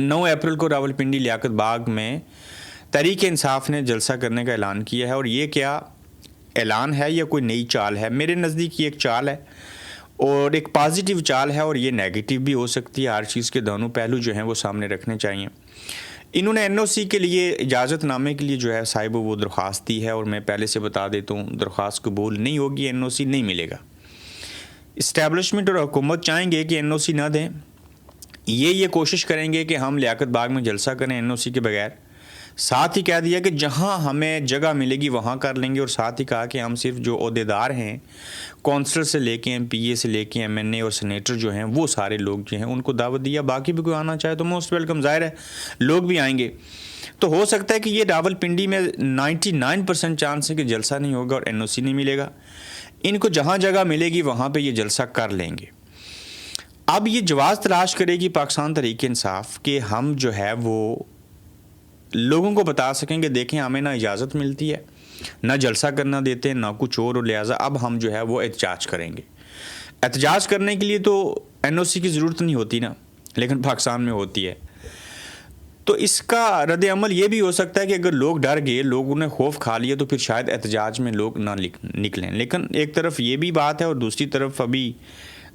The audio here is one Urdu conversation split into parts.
9 اپریل کو راولپنڈی لیاقت باغ میں تحریک انصاف نے جلسہ کرنے کا اعلان کیا ہے، اور یہ کیا اعلان ہے یا کوئی نئی چال ہے؟ میرے نزدیک یہ ایک چال ہے، اور ایک پازیٹیو چال ہے، اور یہ نیگیٹو بھی ہو سکتی ہے۔ ہر چیز کے دونوں پہلو جو ہیں وہ سامنے رکھنے چاہیے۔ انہوں نے NOC کے لیے اجازت نامے کے لیے جو ہے صاحب وہ درخواست دی ہے، اور میں پہلے سے بتا دیتا ہوں درخواست قبول نہیں ہوگی، NOC نہیں ملے گا۔ اسٹیبلشمنٹ اور حکومت چاہیں گے کہ NOC نہ دیں، یہ کوشش کریں گے کہ ہم لیاقت باغ میں جلسہ کریں NOC کے بغیر۔ ساتھ ہی کہہ دیا کہ جہاں ہمیں جگہ ملے گی وہاں کر لیں گے، اور ساتھ ہی کہا کہ ہم صرف جو عہدیدار ہیں، کونسلر سے لے کے MPA سے لے کے MNA اور سینیٹر جو ہیں وہ سارے لوگ جو ہیں ان کو دعوت دیا، باقی بھی کوئی آنا چاہے تو موسٹ ویلکم، ظاہر ہے لوگ بھی آئیں گے۔ تو ہو سکتا ہے کہ یہ راولپنڈی میں 99% چانس ہے کہ جلسہ نہیں ہوگا اور NOC نہیں ملے گا۔ ان کو جہاں جگہ ملے گی وہاں پہ یہ جلسہ کر لیں گے۔ اب یہ جواز تلاش کرے گی پاکستان تحریک انصاف کہ ہم جو ہے وہ لوگوں کو بتا سکیں کہ دیکھیں ہمیں نہ اجازت ملتی ہے، نہ جلسہ کرنا دیتے ہیں، نہ کچھ اور لہٰذا اب ہم جو ہے وہ احتجاج کریں گے۔ احتجاج کرنے کے لیے تو NOC کی ضرورت نہیں ہوتی نا، لیکن پاکستان میں ہوتی ہے۔ تو اس کا رد عمل یہ بھی ہو سکتا ہے کہ اگر لوگ ڈر گئے، لوگوں نے خوف کھا لیا، تو پھر شاید احتجاج میں لوگ نہ نکلیں۔ لیکن ایک طرف یہ بھی بات ہے، اور دوسری طرف ابھی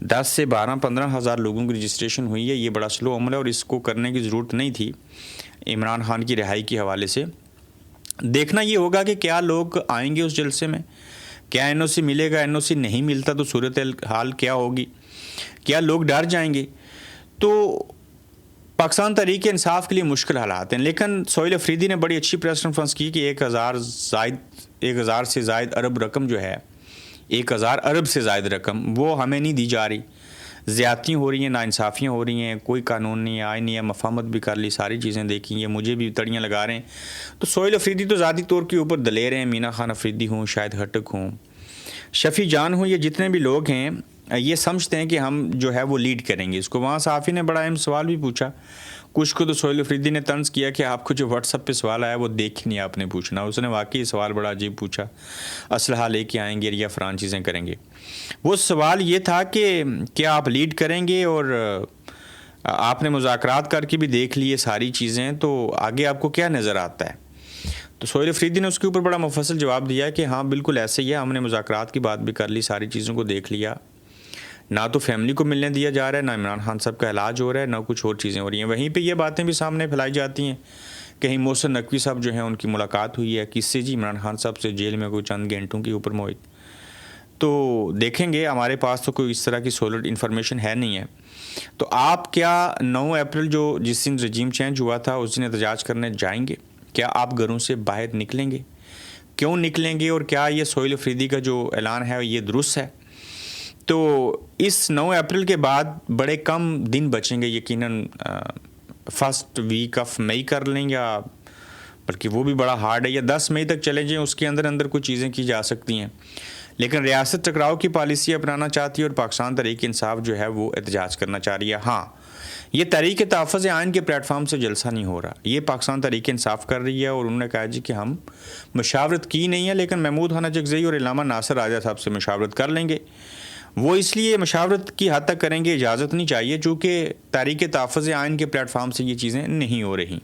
10 سے 12-15 ہزار لوگوں کی رجسٹریشن ہوئی ہے، یہ بڑا سلو عمل ہے، اور اس کو کرنے کی ضرورت نہیں تھی عمران خان کی رہائی کے حوالے سے۔ دیکھنا یہ ہوگا کہ کیا لوگ آئیں گے اس جلسے میں، کیا NOC ملے گا، NOC نہیں ملتا تو صورتحال کیا ہوگی، کیا لوگ ڈر جائیں گے۔ تو پاکستان تحریک انصاف کے لیے مشکل حالات ہیں، لیکن سہیل افریدی نے بڑی اچھی پریس کانفرنس کی کہ 1000 سے زائد ارب رقم جو ہے، 1000 ارب سے زائد رقم وہ ہمیں نہیں دی جا رہی، زیادتیاں ہو رہی ہیں، ناانصافیاں ہو رہی ہیں، کوئی قانون نہیں، آئین نہیں ہے، مفاہمت بھی کر لی، ساری چیزیں دیکھی ہیں، مجھے بھی تڑیاں لگا رہے ہیں۔ تو سہیل افریدی تو ذاتی طور کے اوپر دلیر ہیں، مینا خان افریدی ہوں، شاہد ہٹک ہوں، شفیع جان ہوں، یہ جتنے بھی لوگ ہیں یہ سمجھتے ہیں کہ ہم جو ہے وہ لیڈ کریں گے اس کو۔ وہاں صحافی نے بڑا اہم سوال بھی پوچھا، کچھ کو تو سہیل افریدی نے طنز کیا کہ آپ کو جو واٹس ایپ پہ سوال آیا وہ دیکھ نہیں آپ نے پوچھنا۔ اس نے واقعی سوال بڑا عجیب پوچھا، اسلحہ لے کے آئیں گے یا فران چیزیں کریں گے۔ وہ سوال یہ تھا کہ کیا آپ لیڈ کریں گے، اور آپ نے مذاکرات کر کے بھی دیکھ لیے ساری چیزیں، تو آگے آپ کو کیا نظر آتا ہے؟ تو سہیل افریدی نے اس کے اوپر بڑا مفصل جواب دیا کہ ہاں بالکل ایسے ہی ہے، ہم نے مذاکرات کی بات بھی کر لی، ساری چیزوں کو دیکھ لیا، نہ تو فیملی کو ملنے دیا جا رہا ہے، نہ عمران خان صاحب کا علاج ہو رہا ہے، نہ کچھ اور چیزیں ہو رہی ہیں۔ وہیں پہ یہ باتیں بھی سامنے پھیلائی جاتی ہیں، کہیں محسن نقوی صاحب جو ہیں ان کی ملاقات ہوئی ہے، کس سے؟ جی عمران خان صاحب سے، جیل میں کوئی چند گھنٹوں کے اوپر محیط۔ تو دیکھیں گے، ہمارے پاس تو کوئی اس طرح کی سولڈ انفارمیشن ہے نہیں ہے۔ تو آپ کیا 9 اپریل جس دن رجیم چینج ہوا تھا اس دن احتجاج کرنے جائیں گے؟ کیا آپ گھروں سے باہر نکلیں گے؟ کیوں نکلیں گے؟ اور کیا یہ سہیل افریدی کا جو اعلان ہے یہ درست ہے؟ تو اس 9 اپریل کے بعد بڑے کم دن بچیں گے، یقیناً فرسٹ ویک آف مئی کر لیں، یا بلکہ وہ بھی بڑا ہارڈ ہے، یا 10 مئی تک چلے جائیں، اس کے اندر کچھ چیزیں کی جا سکتی ہیں۔ لیکن ریاست ٹکراؤ کی پالیسی اپنانا چاہتی ہے، اور پاکستان تحریک انصاف جو ہے وہ احتجاج کرنا چاہ رہی ہے۔ ہاں، یہ تحریک تحفظ آئین کے پلیٹ فارم سے جلسہ نہیں ہو رہا، یہ پاکستان تحریک انصاف کر رہی ہے، اور انہوں نے کہا جی کہ ہم مشاورت کی نہیں ہے، لیکن محمود خان اچکزئی اور علامہ ناصر راجہ صاحب سے مشاورت کر لیں گے۔ وہ اس لیے مشاورت کی حد تک کریں گے، اجازت نہیں چاہیے، چونکہ تحریک تحفظ آئین کے پلیٹ فارم سے یہ چیزیں نہیں ہو رہی۔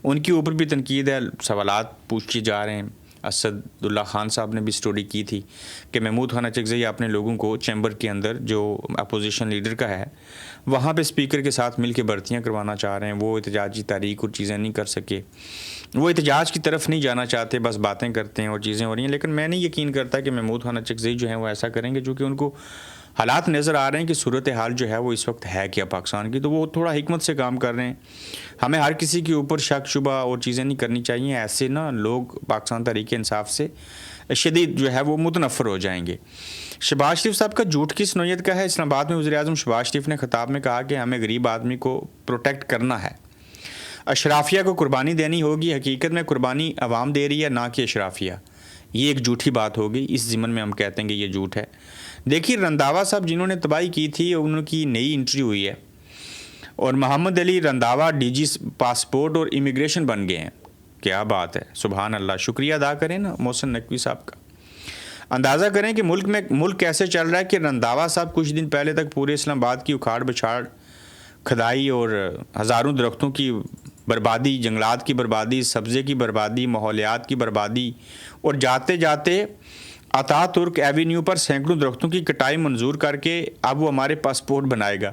ان کے اوپر بھی تنقید ہے، سوالات پوچھے جا رہے ہیں۔ اسد اللہ خان صاحب نے بھی سٹوری کی تھی کہ محمود خان اچکزئی اپنے لوگوں کو چیمبر کے اندر جو اپوزیشن لیڈر کا ہے وہاں پہ اسپیکر کے ساتھ مل کے بھرتیاں کروانا چاہ رہے ہیں، وہ احتجاجی تحریک اور چیزیں نہیں کر سکے، وہ احتجاج کی طرف نہیں جانا چاہتے، بس باتیں کرتے ہیں اور چیزیں ہو رہی ہیں۔ لیکن میں نہیں یقین کرتا کہ محمود خان اچکزئی جو ہیں وہ ایسا کریں گے، چونکہ ان کو حالات نظر آ رہے ہیں کہ صورتحال جو ہے وہ اس وقت ہے کیا پاکستان کی، تو وہ تھوڑا حکمت سے کام کر رہے ہیں۔ ہمیں ہر کسی کے اوپر شک شبہ اور چیزیں نہیں کرنی چاہیے، ایسے نا لوگ پاکستان تحریک انصاف سے شدید جو ہے وہ متنفر ہو جائیں گے۔ شہباز شریف صاحب کا جھوٹ کس نوعیت کا ہے؟ اسلام آباد میں وزیر اعظم شہباز شریف نے خطاب میں کہا کہ ہمیں غریب آدمی کو پروٹیکٹ کرنا ہے، اشرافیہ کو قربانی دینی ہوگی۔ حقیقت میں قربانی عوام دے رہی ہے، نہ کہ اشرافیہ۔ یہ ایک جھوٹی بات ہوگی، اس ضمن میں ہم کہتے ہیں کہ یہ جھوٹ ہے۔ دیکھیے رنداوا صاحب جنہوں نے تباہی کی تھی، ان کی نئی انٹری ہوئی ہے، اور محمد علی رنداوا DG پاسپورٹ اور امیگریشن بن گئے ہیں۔ کیا بات ہے، سبحان اللہ، شکریہ ادا کریں نا محسن نقوی صاحب کا۔ اندازہ کریں کہ ملک کیسے چل رہا ہے کہ رنداوا صاحب کچھ دن پہلے تک پورے اسلام آباد کی اکھاڑ بچھاڑ کھدائی اور ہزاروں درختوں کی بربادی، جنگلات کی بربادی، سبزے کی بربادی، ماحولیات کی بربادی، اور جاتے جاتے عطا ترک ایوینیو پر سینکڑوں درختوں کی کٹائی منظور کر کے اب وہ ہمارے پاسپورٹ بنائے گا،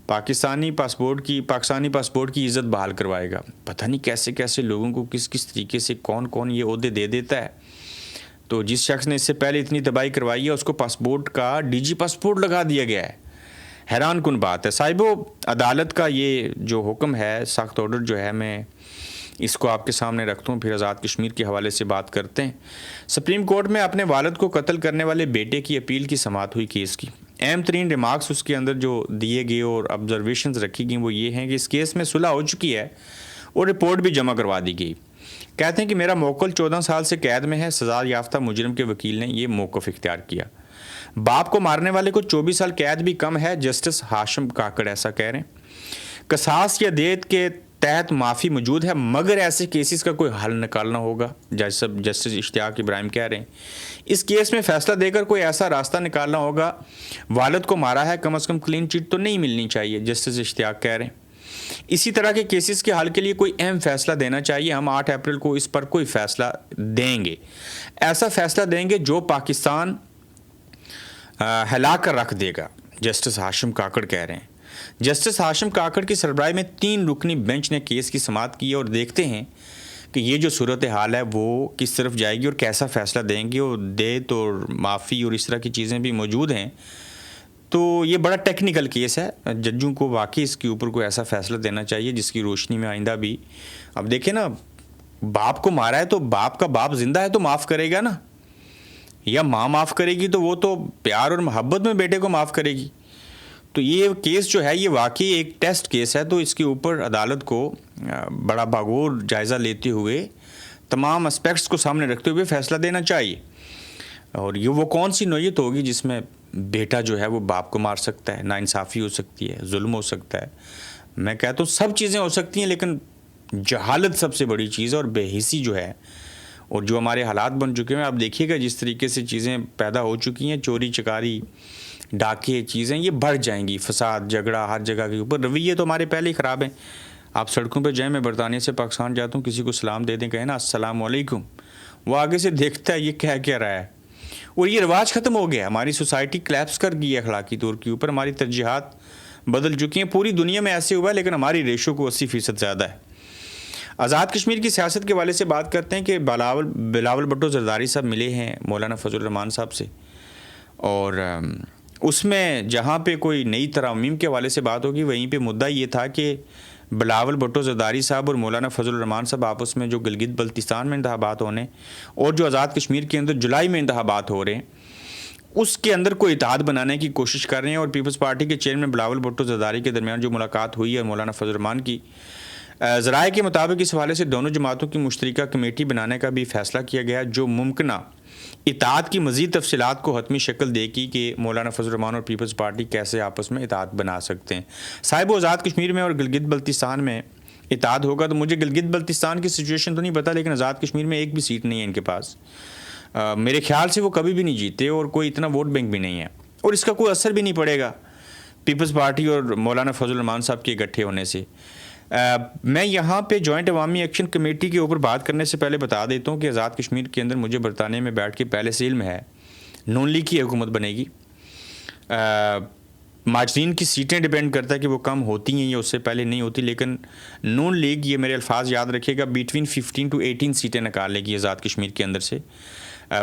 پاکستانی پاسپورٹ کی عزت بحال کروائے گا. پتہ نہیں کیسے کیسے لوگوں کو کس کس طریقے سے کون یہ عہدے دے دیتا ہے. تو جس شخص نے اس سے پہلے اتنی تباہی کروائی ہے اس کو پاسپورٹ کا ڈی جی پاسپورٹ لگا دیا گیا ہے. حیران کن بات ہے. صاحبو، عدالت کا یہ جو حکم ہے، سخت آرڈر جو ہے، میں اس کو آپ کے سامنے رکھتا ہوں، پھر آزاد کشمیر کے حوالے سے بات کرتے ہیں. سپریم کورٹ میں اپنے والد کو قتل کرنے والے بیٹے کی اپیل کی سماعت ہوئی کیس کی. اہم ترین ریمارکس اس کے اندر جو دیے گئے اور آبزرویشنز رکھی گئیں وہ یہ ہیں کہ اس کیس میں صلح ہو چکی ہے اور رپورٹ بھی جمع کروا دی گئی. کہتے ہیں کہ میرا موکل 14 سال سے قید میں ہے. سزا یافتہ مجرم کے وکیل نے یہ موقف اختیار کیا. باپ کو مارنے والے کو 24 سال قید بھی کم ہے، جسٹس ہاشم کاکڑ ایسا کہہ رہے ہیں. قصاص یا دیت کے تحت معافی موجود ہے، مگر ایسے کیسز کا کوئی حل نکالنا ہوگا، جسٹس اشتیاق ابراہیم کہہ رہے ہیں. اس کیس میں فیصلہ دے کر کوئی ایسا راستہ نکالنا ہوگا. والد کو مارا ہے، کم از کم کلین چٹ تو نہیں ملنی چاہیے، جسٹس اشتیاق کہہ رہے ہیں. اسی طرح کے کیسز کے حل کے لیے کوئی اہم فیصلہ دینا چاہیے. ہم 8 اپریل کو اس پر کوئی فیصلہ دیں گے، ایسا فیصلہ دیں گے جو پاکستان ہلا کر رکھ دے گا، جسٹس ہاشم کاکڑ کہہ رہے ہیں. جسٹس ہاشم کاکڑ کی سربراہی میں 3 رکنی بینچ نے کیس کی سماعت کی اور دیکھتے ہیں کہ یہ جو صورتحال ہے وہ کس طرف جائے گی اور کیسا فیصلہ دیں گے. اور دیت اور معافی اور اس طرح کی چیزیں بھی موجود ہیں. تو یہ بڑا ٹیکنیکل کیس ہے. ججوں کو واقعی اس کے اوپر کوئی ایسا فیصلہ دینا چاہیے جس کی روشنی میں آئندہ بھی، اب دیکھیں نا، باپ کو مارا ہے تو باپ کا باپ زندہ ہے تو معاف کرے گا نا، یا ماں معاف کرے گی تو وہ تو پیار اور محبت میں بیٹے کو معاف کرے گی. تو یہ کیس جو ہے یہ واقعی ایک ٹیسٹ کیس ہے. تو اس کے اوپر عدالت کو بڑا باغور جائزہ لیتے ہوئے، تمام اسپیکٹس کو سامنے رکھتے ہوئے فیصلہ دینا چاہیے. اور یہ وہ کون سی نوعیت ہوگی جس میں بیٹا جو ہے وہ باپ کو مار سکتا ہے؟ ناانصافی ہو سکتی ہے، ظلم ہو سکتا ہے. میں کہتا ہوں سب چیزیں ہو سکتی ہیں، لیکن جہالت سب سے بڑی چیز ہے. اور بے حسی جو ہے، اور جو ہمارے حالات بن چکے ہیں، آپ دیکھیے گا جس طریقے سے چیزیں پیدا ہو چکی ہیں، چوری چکاری، ڈاکے، چیزیں یہ بڑھ جائیں گی. فساد، جھگڑا ہر جگہ کے اوپر. رویے تو ہمارے پہلے ہی خراب ہیں. آپ سڑکوں پہ جائیں، میں برطانیہ سے پاکستان جاتا ہوں، کسی کو سلام دے دیں، کہیں نا السلام علیکم، وہ آگے سے دیکھتا ہے یہ کیا رہا ہے. اور یہ رواج ختم ہو گیا. ہماری سوسائٹی کلیپس کر گئی ہے اخلاقی طور کے اوپر. ہماری ترجیحات بدل چکی ہیں. پوری دنیا میں ایسے ہوا ہے، لیکن ہماری ریشو کو 80% زیادہ ہے. آزاد کشمیر کی سیاست کے حوالے سے بات کرتے ہیں کہ بلاول بھٹو زرداری صاحب ملے ہیں مولانا فضل الرحمان صاحب سے، اور اس میں جہاں پہ کوئی نئی ترامیم کے حوالے سے بات ہوگی وہیں پہ مدعا یہ تھا کہ بلاول بھٹو زرداری صاحب اور مولانا فضل الرحمان صاحب آپس میں جو گلگت بلتستان میں انتخابات ہونے اور جو آزاد کشمیر کے اندر جولائی میں انتخابات ہو رہے ہیں اس کے اندر کوئی اتحاد بنانے کی کوشش کر رہے ہیں. اور پیپلز پارٹی کے چیئرمین بلاول بھٹو زرداری کے درمیان جو ملاقات ہوئی ہے مولانا فضل الرحمان کی، ذرائع کے مطابق اس حوالے سے دونوں جماعتوں کی مشترکہ کمیٹی بنانے کا بھی فیصلہ کیا گیا جو ممکنہ اتحاد کی مزید تفصیلات کو حتمی شکل دے گی کہ مولانا فضل الرحمان اور پیپلز پارٹی کیسے آپس میں اتحاد بنا سکتے ہیں. صاحب آزاد کشمیر میں اور گلگت بلتستان میں اتحاد ہوگا تو مجھے گلگت بلتستان کی سچویشن تو نہیں پتہ، لیکن آزاد کشمیر میں ایک بھی سیٹ نہیں ہے ان کے پاس. میرے خیال سے وہ کبھی بھی نہیں جیتے اور کوئی اتنا ووٹ بینک بھی نہیں ہے، اور اس کا کوئی اثر بھی نہیں پڑے گا پیپلز پارٹی اور مولانا فضل الرحمان صاحب کے اکٹھے ہونے سے. میں یہاں پہ جوائنٹ عوامی ایکشن کمیٹی کے اوپر بات کرنے سے پہلے بتا دیتا ہوں کہ آزاد کشمیر کے اندر مجھے برطانیہ میں بیٹھ کے پہلے سے علم ہے نون لیگ کی حکومت بنے گی. ماجرین کی سیٹیں ڈیپینڈ کرتا ہے کہ وہ کم ہوتی ہیں یا اس سے پہلے نہیں ہوتی، لیکن نون لیگ، یہ میرے الفاظ یاد رکھے گا، بٹوین 15 to 18 سیٹیں نکالے گی آزاد کشمیر کے اندر سے.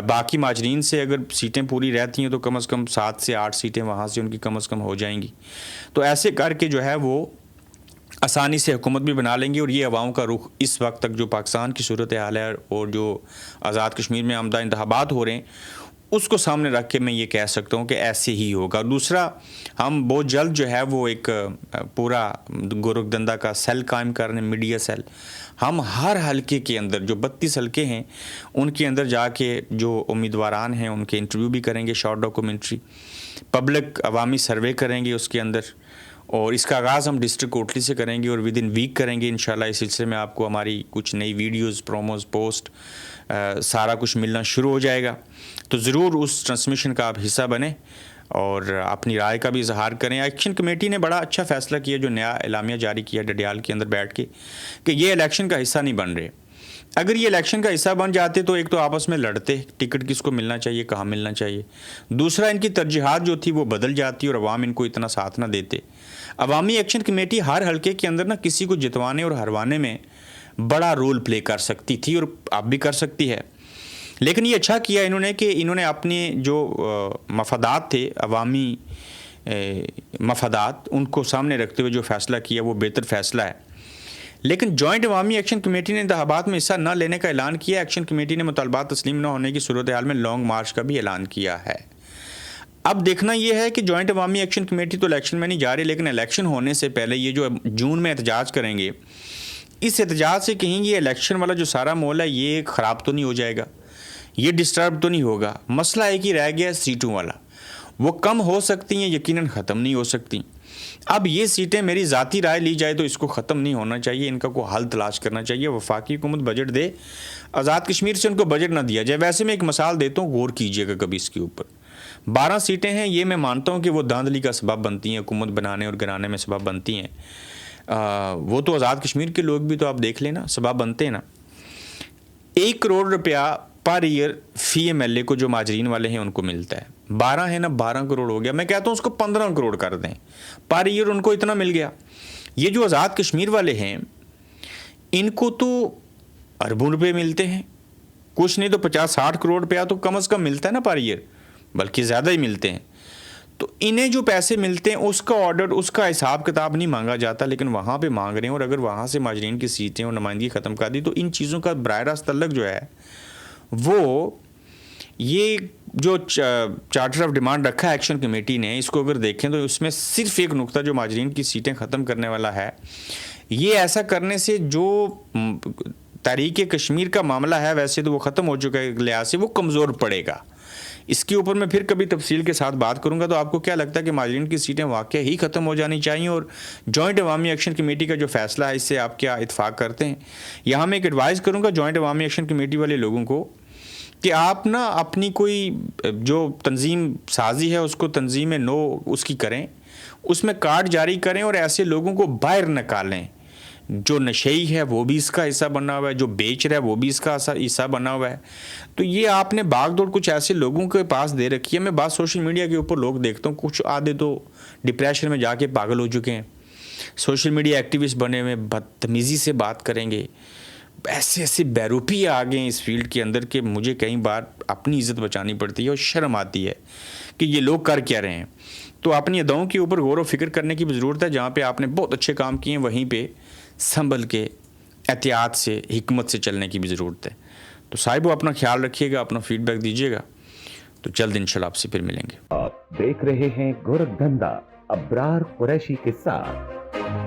باقی ماجرین سے اگر سیٹیں پوری رہتی ہیں تو کم از کم 7 سے 8 سیٹیں وہاں سے ان کی کم از کم ہو جائیں گی. تو ایسے کر کے جو ہے وہ آسانی سے حکومت بھی بنا لیں گے. اور یہ عوام کا رخ اس وقت تک جو پاکستان کی صورتحال ہے اور جو آزاد کشمیر میں آمدہ انتخابات ہو رہے ہیں اس کو سامنے رکھ کے میں یہ کہہ سکتا ہوں کہ ایسے ہی ہوگا. دوسرا، ہم بہت جلد جو ہے وہ ایک پورا گورکھ دندہ کا سیل قائم کر رہے ہیں، میڈیا سیل. ہم ہر حلقے کے اندر جو 32 حلقے ہیں ان کے اندر جا کے جو امیدواران ہیں ان کے انٹرویو بھی کریں گے، شارٹ ڈاکومنٹری، پبلک عوامی سروے کریں گے اس کے اندر. اور اس کا آغاز ہم ڈسٹرکٹ کوٹلی سے کریں گے اور ود ان ویک کریں گے انشاءاللہ. اس سلسلے میں آپ کو ہماری کچھ نئی ویڈیوز، پروموز، پوسٹ سارا کچھ ملنا شروع ہو جائے گا. تو ضرور اس ٹرانسمیشن کا آپ حصہ بنیں اور اپنی رائے کا بھی اظہار کریں. ایکشن کمیٹی نے بڑا اچھا فیصلہ کیا جو نیا اعلامیہ جاری کیا ڈڈیال کے اندر بیٹھ کے کہ یہ الیکشن کا حصہ نہیں بن رہے. اگر یہ الیکشن کا حصہ بن جاتے تو ایک تو آپس میں لڑتے ٹکٹ کس کو ملنا چاہیے، کہاں ملنا چاہیے. دوسرا ان کی ترجیحات جو تھی وہ بدل جاتی اور عوام ان کو اتنا ساتھ نہ دیتے. عوامی ایکشن کمیٹی ہر حلقے کے اندر کسی کو جتوانے اور ہروانے میں بڑا رول پلے کر سکتی تھی اور اب بھی کر سکتی ہے. لیکن یہ اچھا کیا انہوں نے کہ انہوں نے اپنے جو مفادات تھے، عوامی مفادات، ان کو سامنے رکھتے ہوئے جو فیصلہ کیا وہ بہتر فیصلہ ہے. لیکن جوائنٹ عوامی ایکشن کمیٹی نے انتخابات میں حصہ نہ لینے کا اعلان کیا. ایکشن کمیٹی نے مطالبات تسلیم نہ ہونے کی صورتحال میں لانگ مارچ کا بھی اعلان کیا ہے. اب دیکھنا یہ ہے کہ جوائنٹ عوامی ایکشن کمیٹی تو الیکشن میں نہیں جا رہی، لیکن الیکشن ہونے سے پہلے یہ جو جون میں احتجاج کریں گے، اس احتجاج سے کہیں گے الیکشن والا جو سارا ماحول ہے یہ خراب تو نہیں ہو جائے گا، یہ ڈسٹرب تو نہیں ہوگا. مسئلہ ایک ہی رہ گیا ہے سیٹوں والا، وہ کم ہو سکتی ہیں، یقیناً ختم نہیں ہو سکتی. اب یہ سیٹیں میری ذاتی رائے لی جائے تو اس کو ختم نہیں ہونا چاہیے، ان کا کوئی حل تلاش کرنا چاہیے. وفاقی حکومت بجٹ دے، آزاد کشمیر سے ان کو بجٹ نہ دیا جائے. ویسے میں ایک مثال دیتا ہوں، غور کیجئے گا کبھی اس کے اوپر. 12 سیٹیں ہیں، یہ میں مانتا ہوں کہ وہ دھاندلی کا سبب بنتی ہیں، حکومت بنانے اور گرانے میں سبب بنتی ہیں. وہ تو آزاد کشمیر کے لوگ بھی تو آپ دیکھ لیں نا، سبب بنتے ہیں نا. 1 کروڑ روپیہ پر ایئر فی ایم ایل اے کو جو ماجرین والے ہیں ان کو ملتا ہے. 12 ہے نا، 12 کروڑ ہو گیا. میں کہتا ہوں اس کو 15 کروڑ کر دیں پر ایئر، ان کو اتنا مل گیا. یہ جو آزاد کشمیر والے ہیں ان کو تو اربوں روپے ملتے ہیں، کچھ نہیں تو 50-60 کروڑ روپیہ تو کم از کم ملتا ہے نا پر ایئر، بلکہ زیادہ ہی ملتے ہیں. تو انہیں جو پیسے ملتے ہیں اس کا آڈر، اس کا حساب کتاب نہیں مانگا جاتا، لیکن وہاں پہ مانگ رہے ہیں. اور اگر وہاں سے ماجرین کی سیٹیں اور نمائندگی ختم کر دی تو ان چیزوں کا براہ راست تعلق جو ہے وہ یہ جو چارٹر آف ڈیمانڈ رکھا ہے ایکشن کمیٹی نے، اس کو اگر دیکھیں تو اس میں صرف ایک نقطہ جو ماجرین کی سیٹیں ختم کرنے والا ہے. یہ ایسا کرنے سے جو تحریک کشمیر کا معاملہ ہے ویسے تو وہ ختم ہو چکا ہے، لحاظ سے وہ کمزور پڑے گا. اس کے اوپر میں پھر کبھی تفصیل کے ساتھ بات کروں گا. تو آپ کو کیا لگتا ہے کہ ماجرین کی سیٹیں واقعی ہی ختم ہو جانی چاہیے؟ اور جوائنٹ عوامی ایکشن کمیٹی کا جو فیصلہ ہے اس سے آپ کیا اتفاق کرتے ہیں؟ یہاں میں ایک ایڈوائز کروں گا جوائنٹ عوامی ایکشن کمیٹی والے لوگوں کو کہ آپ نا اپنی کوئی جو تنظیم سازی ہے اس کو تنظیم نو اس کی کریں، اس میں کارڈ جاری کریں اور ایسے لوگوں کو باہر نکالیں. جو نشئی ہے وہ بھی اس کا حصہ بنا ہوا ہے، جو بیچ رہا ہے وہ بھی اس کا حصہ بنا ہوا ہے. تو یہ آپ نے باغ دوڑ کچھ ایسے لوگوں کے پاس دے رکھی ہے. میں بات سوشل میڈیا کے اوپر لوگ دیکھتا ہوں، کچھ آدھے تو ڈپریشن میں جا کے پاگل ہو چکے ہیں، سوشل میڈیا ایکٹیوسٹ بنے ہوئے، بدتمیزی سے بات کریں گے. ایسے بیروپی آ گئے ہیں اس فیلڈ کے اندر کہ مجھے کئی بار اپنی عزت بچانی پڑتی ہے اور شرم آتی ہے کہ یہ لوگ کر کیا رہے ہیں. تو اپنی اداؤں کے اوپر غور و فکر کرنے کی بھی ضرورت ہے. جہاں پہ آپ نے بہت اچھے کام کیے ہیں وہیں پہ سنبھل کے احتیاط سے، حکمت سے چلنے کی بھی ضرورت ہے. تو صاحبو اپنا خیال رکھیے گا، اپنا فیڈ بیک دیجیے گا. تو جلد انشاءاللہ آپ سے پھر ملیں گے. آپ دیکھ رہے ہیں گورکھ دھندا ابرار قریشی کے ساتھ.